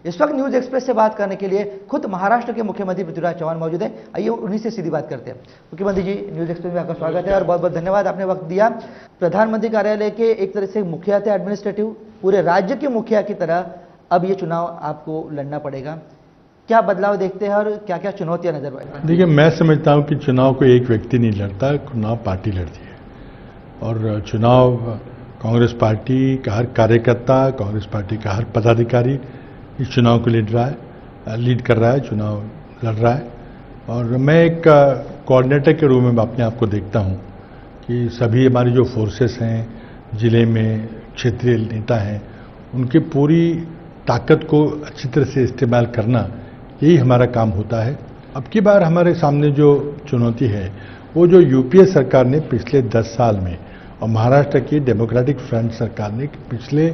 इस वक्त news express से बात करने के लिए खुद महाराष्ट्र के मुख्यमंत्री पृथ्वीराज चौहान मौजूद हैं। आइए उन्हीं से सीधी बात करते हैं। मुख्यमंत्री जी, न्यूज एक्सप्रेस में आपका स्वागत है और बहुत बहुत धन्यवाद, आपने वक्त दिया। प्रधानमंत्री कार्यालय के एक तरह से मुखिया थे, एडमिनिस्ट्रेटिव, पूरे राज्य के मुखिया की तरह अब ये चुनाव आपको लड़ना पड़ेगा। क्या बदलाव देखते हैं और क्या क्या चुनौतियां नजर आती हैं? देखिए, मैं समझता हूं कि चुनाव को एक व्यक्ति नहीं लड़ता, चुनाव पार्टी लड़ती है। और चुनाव कांग्रेस पार्टी का हर कार्यकर्ता, कांग्रेस पार्टी का हर पदाधिकारी इस चुनाव को लीड कर रहा है, चुनाव लड़ रहा है। और मैं एक कोऑर्डिनेटर के रूप में अपने आप को देखता हूं कि सभी हमारी जो फोर्सेस हैं, जिले में क्षेत्रीय नेता हैं, उनकी पूरी ताकत को अच्छी तरह से इस्तेमाल करना, यही हमारा काम होता है। अब की बार हमारे सामने जो चुनौती है वो जो यूपीए सरकार ने पिछले 10 साल में और महाराष्ट्र की डेमोक्रेटिक फ्रंट सरकार ने पिछले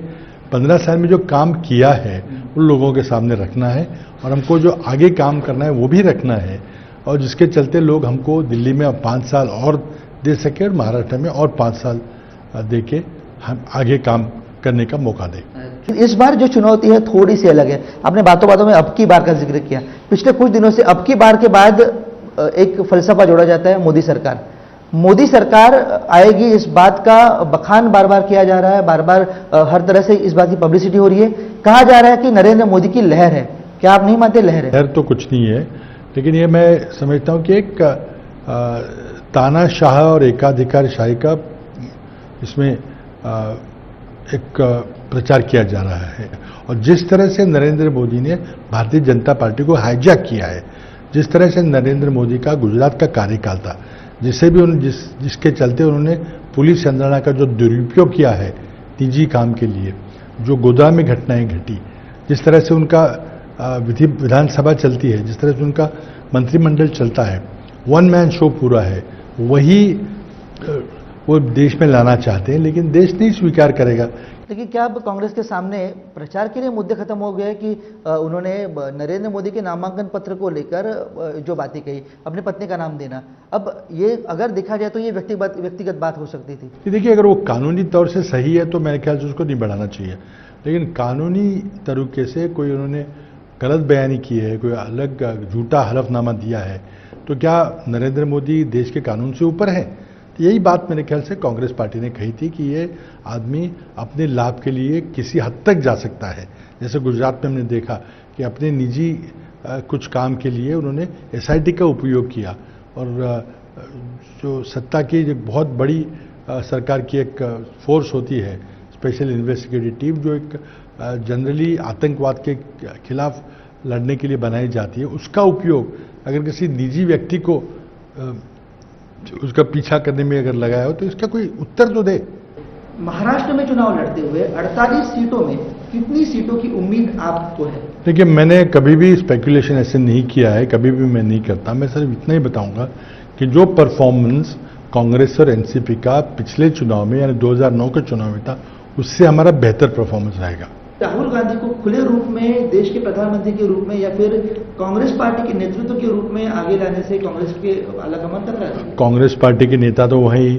15 साल में जो काम किया है उन लोगों के सामने रखना है और हमको जो आगे काम करना है वो भी रखना है, और जिसके चलते लोग हमको दिल्ली में अब 5 साल और दे सके और महाराष्ट्र में और 5 साल दे के हम आगे काम करने का मौका दें। इस बार जो चुनौती है थोड़ी सी अलग है। आपने बातों बातों में अब की बार का जिक्र किया। पिछले कुछ दिनों से अब की बार के बाद एक फलसफा जोड़ा जाता है, मोदी सरकार। मोदी सरकार आएगी, इस बात का बखान बार बार किया जा रहा है, बार बार हर तरह से इस बात की पब्लिसिटी हो रही है। कहा जा रहा है कि नरेंद्र मोदी की लहर है। क्या आप नहीं मानते लहर है? लहर तो कुछ नहीं है, लेकिन ये मैं समझता हूं कि एक तानाशाह और एकाधिकारशाही का इसमें एक प्रचार किया जा रहा है। और जिस तरह से नरेंद्र मोदी ने भारतीय जनता पार्टी को हाईजैक किया है, जिस तरह से नरेंद्र मोदी का गुजरात का कार्यकाल था, जिससे भी जिसके चलते उन्होंने पुलिस यंत्रणा का जो दुरुपयोग किया है निजी काम के लिए, जो गोदाम में घटनाएं घटी, जिस तरह से उनका विधानसभा चलती है, जिस तरह से उनका मंत्रिमंडल चलता है, वन मैन शो पूरा है, वही वो देश में लाना चाहते हैं, लेकिन देश नहीं स्वीकार करेगा। लेकिन क्या अब कांग्रेस के सामने प्रचार के लिए मुद्दे खत्म हो गए कि उन्होंने नरेंद्र मोदी के नामांकन पत्र को लेकर जो बातें कही, अपनी पत्नी का नाम देना, अब ये अगर देखा जाए तो ये व्यक्तिगत बात हो सकती थी? देखिए, अगर वो कानूनी तौर से सही है तो मेरे ख्याल से उसको नहीं बढ़ाना चाहिए, लेकिन कानूनी तरीके से कोई उन्होंने गलत बयानी की है, कोई अलग झूठा हलफनामा दिया है, तो क्या नरेंद्र मोदी देश के कानून से ऊपर है? तो यही बात मेरे ख्याल से कांग्रेस पार्टी ने कही थी कि ये आदमी अपने लाभ के लिए किसी हद तक जा सकता है। जैसे गुजरात में हमने देखा कि अपने निजी कुछ काम के लिए उन्होंने एसआईटी का उपयोग किया, और जो सत्ता की एक बहुत बड़ी सरकार की एक फोर्स होती है, स्पेशल इन्वेस्टिगेटिव टीम, जो एक जनरली आतंकवाद के खिलाफ लड़ने के लिए बनाई जाती है, उसका उपयोग अगर किसी निजी व्यक्ति को उसका पीछा करने में अगर लगाया हो तो इसका कोई उत्तर तो दे। महाराष्ट्र में चुनाव लड़ते हुए 48 सीटों में कितनी सीटों की उम्मीद आपको है? देखिए, मैंने कभी भी स्पेकुलेशन ऐसे नहीं किया है, कभी भी मैं नहीं करता। मैं सिर्फ इतना ही बताऊंगा कि जो परफॉर्मेंस कांग्रेस और एनसीपी का पिछले चुनाव में यानी 2009 के चुनाव में था, उससे हमारा बेहतर परफॉर्मेंस रहेगा। राहुल गांधी को खुले रूप में देश के प्रधानमंत्री के रूप में या फिर कांग्रेस पार्टी के नेतृत्व के रूप में आगे लाने से कांग्रेस के आलाकमान कर रहा है? कांग्रेस पार्टी के नेता तो वही,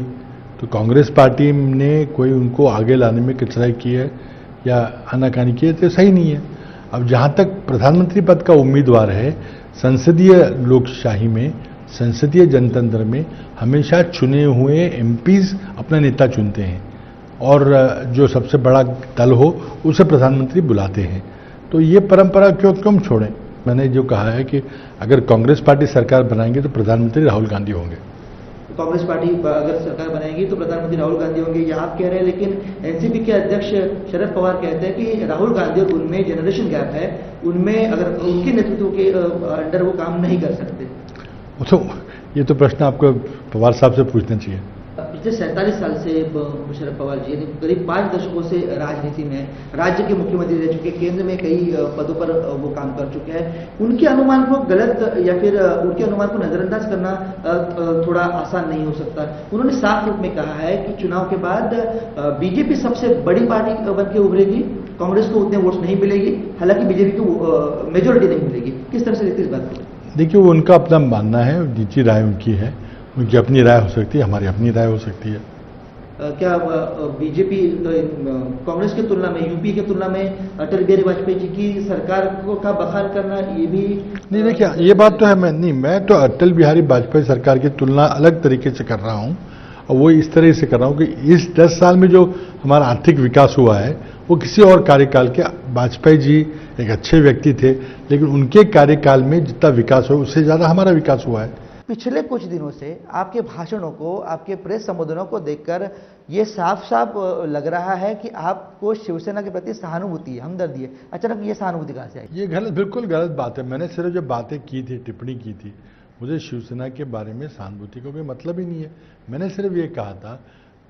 तो कांग्रेस पार्टी ने कोई उनको आगे लाने में कचराई की है या आनाकानी की है तो सही नहीं है। अब जहां तक प्रधानमंत्री पद का उम्मीदवार है, संसदीय लोकशाही में, संसदीय जनतंत्र में हमेशा चुने हुए एमपीज अपना नेता चुनते हैं और जो सबसे बड़ा दल हो उसे प्रधानमंत्री बुलाते हैं। तो ये परंपरा क्यों छोड़ें? मैंने जो कहा है कि अगर कांग्रेस पार्टी सरकार बनाएंगे तो प्रधानमंत्री राहुल गांधी होंगे। कांग्रेस पार्टी अगर सरकार बनाएगी तो प्रधानमंत्री राहुल गांधी होंगे, ये आप कह रहे हैं, लेकिन एनसीपी के अध्यक्ष शरद पवार कहते हैं कि राहुल गांधी और उनमें जनरेशन गैप है, उनमें अगर उनके नेतृत्व के अंडर वो काम नहीं कर सकते। तो ये तो प्रश्न आपको पवार साहब से पूछना चाहिए। पिछले 47 साल से शरद पवार जी करीब 5 दशकों से राजनीति में राज्य के मुख्यमंत्री रह चुके, केंद्र में कई पदों पर वो काम कर चुके हैं। उनके अनुमान को गलत या फिर उनके अनुमान को नजरअंदाज करना थोड़ा आसान नहीं हो सकता। उन्होंने साफ रूप में कहा है कि चुनाव के बाद बीजेपी सबसे बड़ी पार्टी बन के उभरेगी, कांग्रेस को उतने वोट्स नहीं मिलेगी, हालांकि बीजेपी को मेजोरिटी नहीं मिलेगी। किस तरह से देखते इस बात को? देखिए, वो उनका अपना मानना है, निजी राय उनकी है, उनकी अपनी राय हो सकती है, हमारी अपनी राय हो सकती है। क्या बीजेपी कांग्रेस की तुलना में, यूपी की तुलना में अटल बिहारी वाजपेयी जी की सरकार को का बखान करना ये भी नहीं, देखिए ये बात तो है, मैं तो अटल बिहारी वाजपेयी सरकार की तुलना अलग तरीके से कर रहा हूं, और वो इस तरह से कर रहा हूं कि इस 10 साल में जो हमारा आर्थिक विकास हुआ है वो किसी और कार्यकाल के, वाजपेयी जी एक अच्छे व्यक्ति थे लेकिन उनके कार्यकाल में जितना विकास हुआ उससे ज्यादा हमारा विकास हुआ है। पिछले कुछ दिनों से आपके भाषणों को, आपके प्रेस संबोधनों को देखकर ये साफ साफ लग रहा है कि आपको शिवसेना के प्रति सहानुभूति है, हमदर्दी है। अचानक ये सहानुभूति कहां से आई? ये गलत, बिल्कुल गलत बात है। मैंने सिर्फ जो बातें की थी, टिप्पणी की थी, मुझे शिवसेना के बारे में सहानुभूति का कोई मतलब ही नहीं है। मैंने सिर्फ ये कहा था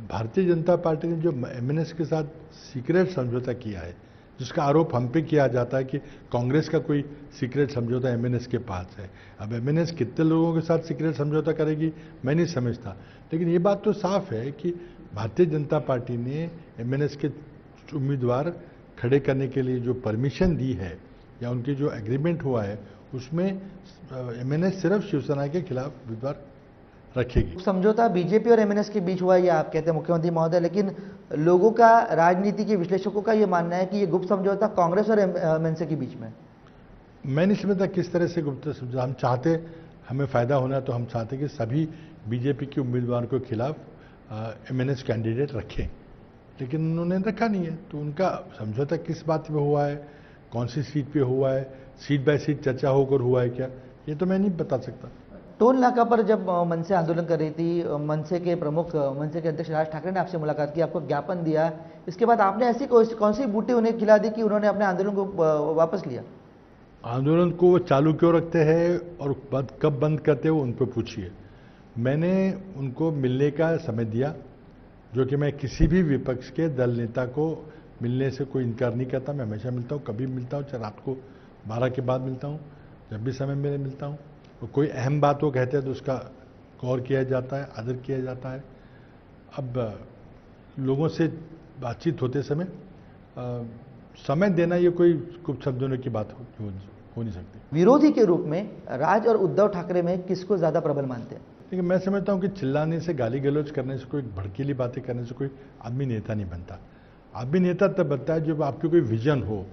भारतीय जनता पार्टी ने जो एमएनएस के साथ सीक्रेट समझौता किया है, जिसका आरोप हम पे किया जाता है कि कांग्रेस का कोई सीक्रेट समझौता एमएनएस के पास है। अब एमएनएस कितने लोगों के साथ सीक्रेट समझौता करेगी मैं नहीं समझता, लेकिन ये बात तो साफ है कि भारतीय जनता पार्टी ने एमएनएस के उम्मीदवार खड़े करने के लिए जो परमिशन दी है या उनकी जो एग्रीमेंट हुआ है उसमें एमएनएस सिर्फ शिवसेना के खिलाफ उम्मीदवार रखेगी। समझौता बीजेपी और एमएनएस के बीच हुआ ये आप कहते हैं मुख्यमंत्री महोदय, लेकिन लोगों का, राजनीति के विश्लेषकों का ये मानना है कि ये गुप्त समझौता कांग्रेस और एमएनएस के बीच में। मैं नहीं समझता किस तरह से गुप्त समझौता। हम चाहते, हमें फायदा होना तो हम चाहते कि सभी बीजेपी के उम्मीदवारों के खिलाफ एमएनएस कैंडिडेट रखें, लेकिन उन्होंने रखा नहीं है। तो उनका समझौता किस बात पे हुआ है, कौन सी सीट पे हुआ है, सीट बाय सीट चर्चा होकर हुआ है क्या, ये तो मैं नहीं बता सकता। टोल नाका पर जब मनसे आंदोलन कर रही थी, मनसे के प्रमुख, मनसे के अध्यक्ष राज ठाकरे ने आपसे मुलाकात की, आपको ज्ञापन दिया, इसके बाद आपने ऐसी कौन सी बूटी उन्हें खिला दी कि उन्होंने अपने आंदोलन को वापस लिया? आंदोलन को वो चालू क्यों रखते हैं और कब बंद करते हो उन पर पूछिए। मैंने उनको मिलने का समय दिया, जो कि मैं किसी भी विपक्ष के दल नेता को मिलने से कोई इनकार नहीं करता। मैं हमेशा मिलता हूँ, कभी मिलता हूँ, चाहे रात को 12 के बाद मिलता हूँ, जब भी समय मेरे मिलता हूँ। तो कोई अहम बात वो कहते हैं तो उसका गौर किया जाता है, आदर किया जाता है। अब लोगों से बातचीत होते समय समय देना ये कोई कुछ समझने की बात हो नहीं सकती। विरोधी के रूप में राज और उद्धव ठाकरे में किसको ज्यादा प्रबल मानते हैं? लेकिन मैं समझता हूं कि चिल्लाने से, गाली गलौज करने से, कोई भड़कीली बातें करने से कोई आदमी नेता नहीं बनता। आदमी नेता तब बनता है जब आपकी कोई विजन हो,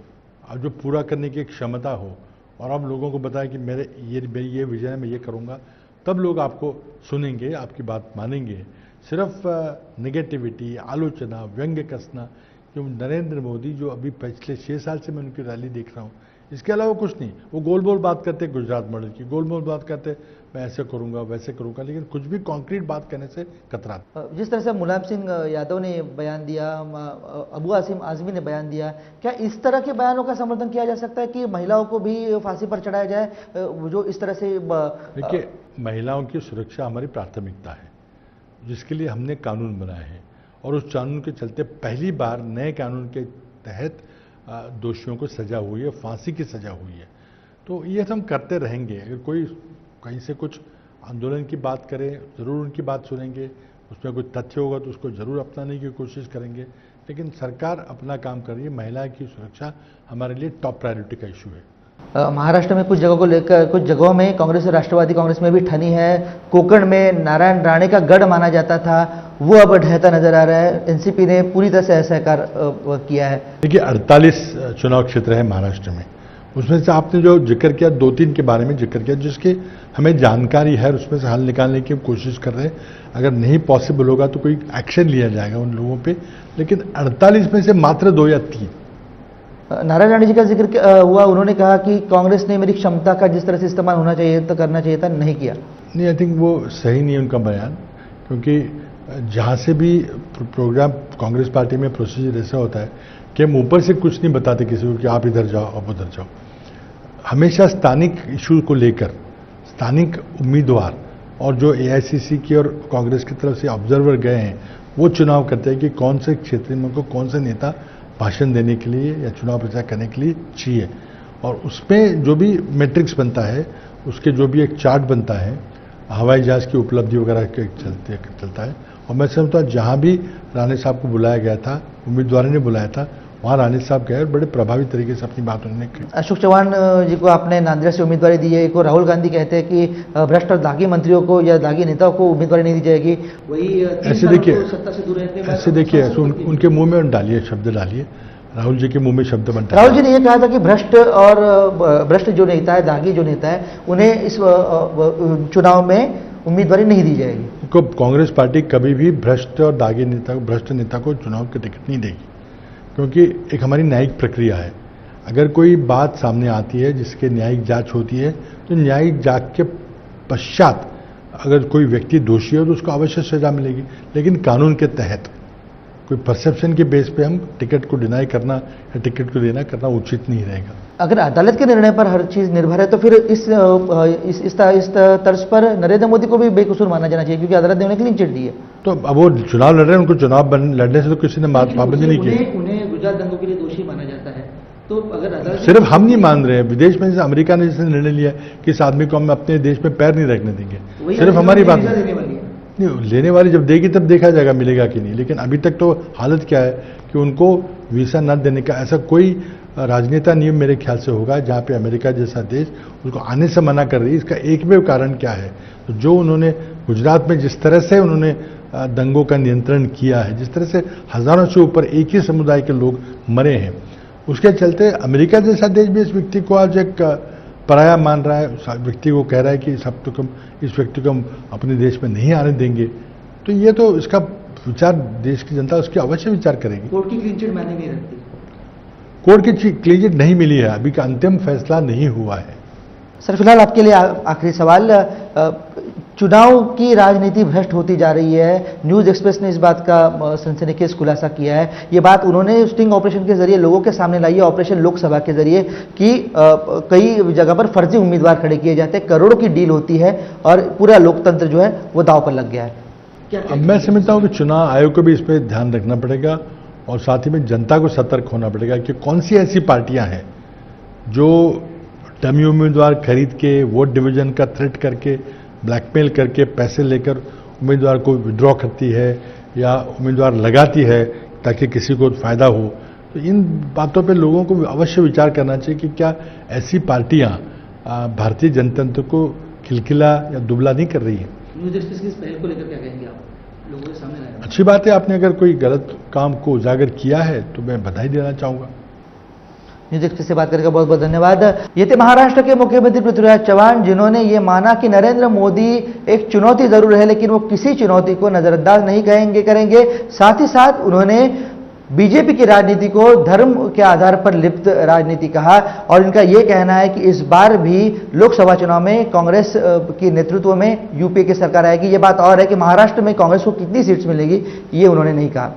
आप जो पूरा करने की एक क्षमता हो और आप लोगों को बताएं कि मेरी ये विजन है, मैं ये करूंगा, तब लोग आपको सुनेंगे, आपकी बात मानेंगे। सिर्फ नेगेटिविटी, आलोचना, व्यंग्य कसना, जो नरेंद्र मोदी जो अभी पिछले 6 साल से मैं उनकी रैली देख रहा हूँ, इसके अलावा कुछ नहीं। वो गोल बोल बात करते गुजरात मॉडल की, गोल बोल बात करते मैं ऐसे करूंगा वैसे करूंगा, लेकिन कुछ भी कॉन्क्रीट बात करने से कतराते। जिस तरह से मुलायम सिंह यादव ने बयान दिया, अबू आसिम आजमी ने बयान दिया, क्या इस तरह के बयानों का समर्थन किया जा सकता है कि महिलाओं को भी फांसी पर चढ़ाया जाए, जो इस तरह से? देखिए, महिलाओं की सुरक्षा हमारी प्राथमिकता है, जिसके लिए हमने कानून बनाए हैं, और उस कानून के चलते पहली बार नए कानून के तहत दोषियों को सजा हुई है, फांसी की सजा हुई है। तो ये हम करते रहेंगे। अगर कोई कहीं से कुछ आंदोलन की बात करे, जरूर उनकी बात सुनेंगे, उसमें कोई तथ्य होगा तो उसको जरूर अपनाने की कोशिश करेंगे, लेकिन सरकार अपना काम कर रही है। महिला की सुरक्षा हमारे लिए टॉप प्रायोरिटी का इशू है। महाराष्ट्र में कुछ जगहों को लेकर, कुछ जगहों में कांग्रेस और राष्ट्रवादी कांग्रेस में भी ठनी है। कोकण में नारायण राणे का गढ़ माना जाता था, वो अब ढहता नजर आ रहा है। एनसीपी ने पूरी तरह से असहकार किया है। देखिए, 48 चुनाव क्षेत्र है महाराष्ट्र में, उसमें से आपने जो जिक्र किया, 2-3 के बारे में जिक्र किया जिसकी हमें जानकारी है, उसमें से हल निकालने की कोशिश कर रहे हैं। अगर नहीं पॉसिबल होगा तो कोई एक्शन लिया जाएगा उन लोगों पे, लेकिन 48 में से मात्र 2 या 3। नारायण राणे जी का जिक्र हुआ, उन्होंने कहा कि कांग्रेस ने मेरी क्षमता का जिस तरह से इस्तेमाल होना चाहिए था, करना चाहिए था, नहीं किया। नहीं, आई थिंक वो सही नहीं है उनका बयान, क्योंकि जहाँ से भी प्रोग्राम कांग्रेस पार्टी में प्रोसीजर ऐसा होता है कि हम ऊपर से कुछ नहीं बताते किसी को कि आप इधर जाओ आप उधर जाओ। हमेशा स्थानिक इशू को लेकर स्थानिक उम्मीदवार और जो एआईसीसी की और कांग्रेस की तरफ से ऑब्जर्वर गए हैं, वो चुनाव करते हैं कि कौन से क्षेत्र में को कौन से नेता भाषण देने के लिए या चुनाव प्रचार करने के लिए चाहिए, और उसमें जो भी मैट्रिक्स बनता है, उसके जो भी एक चार्ट बनता है, हवाई जहाज की उपलब्धि वगैरह के चलता है। और मैं समझता हूँ जहाँ भी राणे साहब को बुलाया गया था, उम्मीदवारों ने बुलाया था, वहाँ राणे साहब गए और बड़े प्रभावी तरीके से अपनी बात उन्होंने की। अशोक चौहान जी को आपने नांदेड़ से उम्मीदवारी दी है, को राहुल गांधी कहते हैं कि भ्रष्ट और दागी मंत्रियों को या दागी नेताओं को उम्मीदवारी नहीं दी जाएगी। वही ऐसे देखिए, सत्ता से दूर रहने के बाद ऐसे देखिए, उनके मुंह में डालिए, शब्द डालिए, राहुल जी के मुंह में शब्द बनता है। राहुल जी ने यह कहा था कि भ्रष्ट जो नेता है, दागी जो नेता है, उन्हें इस चुनाव में उम्मीदवारी नहीं दी जाएगी। कांग्रेस पार्टी कभी भी भ्रष्ट और दागी नेता, भ्रष्ट नेता को चुनाव की टिकट नहीं देगी, क्योंकि एक हमारी न्यायिक प्रक्रिया है। अगर कोई बात सामने आती है जिसके न्यायिक जांच होती है, तो न्यायिक जांच के पश्चात अगर कोई व्यक्ति दोषी हो तो उसको अवश्य सजा मिलेगी, लेकिन कानून के तहत कोई परसेप्शन के बेस पे हम टिकट को डिनाई करना या टिकट को देना करना उचित नहीं रहेगा। अगर अदालत के निर्णय पर हर चीज निर्भर है तो फिर इस तर्ज पर नरेंद्र मोदी को भी बेकसूर माना जाना चाहिए, क्योंकि अदालत ने उन्हें क्लीन चिट दी है। तो अब वो चुनाव लड़ रहे हैं, उनको चुनाव लड़ने से तो किसी ने पाबंदी नहीं की। उन्हें गुजरात दंगों के लिए दोषी माना जाता है, तो अगर अदालत सिर्फ हम नहीं मान रहे हैं, विदेश में जैसे अमेरिका ने जैसे निर्णय लिया कि इस आदमी को हम अपने देश में पैर नहीं रखने देंगे, सिर्फ हमारी बात नहीं, लेने वाली जब देगी तब देखा जाएगा मिलेगा कि नहीं। लेकिन अभी तक तो हालत क्या है कि उनको वीसा न देने का ऐसा कोई राजनेता नियम मेरे ख्याल से होगा जहां पे अमेरिका जैसा देश उसको आने से मना कर रही है। इसका एकमेव कारण क्या है, तो जो उन्होंने गुजरात में जिस तरह से उन्होंने दंगों का नियंत्रण किया है, जिस तरह से हजारों से ऊपर एक ही समुदाय के लोग मरे हैं, उसके चलते अमेरिका जैसा देश भी इस व्यक्ति को आज एक पराया मान रहा है, उस व्यक्ति को कह रहा है कि इस व्यक्ति को हम अपने देश में नहीं आने देंगे। तो ये तो इसका विचार देश की जनता उसकी अवश्य विचार करेगी। कोर्ट की क्लीन चिट मायने नहीं रखती। कोर्ट की क्लीन चिट नहीं मिली है, अभी का अंतिम फैसला नहीं हुआ है। सर, फिलहाल आपके लिए आखिरी सवाल, चुनाव की राजनीति भ्रष्ट होती जा रही है। न्यूज एक्सप्रेस ने इस बात का सनसनीखेज खुलासा किया है। ये बात उन्होंने स्टिंग ऑपरेशन के जरिए लोगों के सामने लाई है, ऑपरेशन लोकसभा के जरिए, कि कई जगह पर फर्जी उम्मीदवार खड़े किए जाते हैं, करोड़ों की डील होती है और पूरा लोकतंत्र जो है वो दांव पर लग गया है। अब मैं समझता हूं कि चुनाव आयोग को भी इस पर ध्यान रखना पड़ेगा और साथ ही में जनता को सतर्क होना पड़ेगा कि कौन सी ऐसी पार्टियां हैं जो डमी उम्मीदवार खरीद के, वोट डिवीजन का थ्रेट करके, ब्लैकमेल करके, पैसे लेकर उम्मीदवार को विड्रॉ करती है या उम्मीदवार लगाती है ताकि किसी को फायदा हो। तो इन बातों पे लोगों को अवश्य विचार करना चाहिए कि क्या ऐसी पार्टियां भारतीय जनतंत्र को खिलखिला या दुबला नहीं कर रही है। न्यूज एक्सप्रेस की इस पहल को लेकर क्या कहेंगे आप, लोगों के सामने लाया? अच्छी बात है, आपने अगर कोई गलत काम को उजागर किया है तो मैं बधाई देना चाहूंगा। न्यूज एक्सप्रेस से बात करके बहुत बहुत धन्यवाद। ये थे महाराष्ट्र के मुख्यमंत्री पृथ्वीराज चव्हाण, जिन्होंने ये माना कि नरेंद्र मोदी एक चुनौती जरूर है, लेकिन वो किसी चुनौती को नजरअंदाज नहीं करेंगे। साथ ही साथ उन्होंने बीजेपी की राजनीति को धर्म के आधार पर लिप्त राजनीति कहा और इनका यह कहना है कि इस बार भी लोकसभा चुनाव में कांग्रेस की नेतृत्व में यूपीए की सरकार आएगी। ये बात और है कि महाराष्ट्र में कांग्रेस को कितनी सीट्स मिलेगी ये उन्होंने नहीं कहा।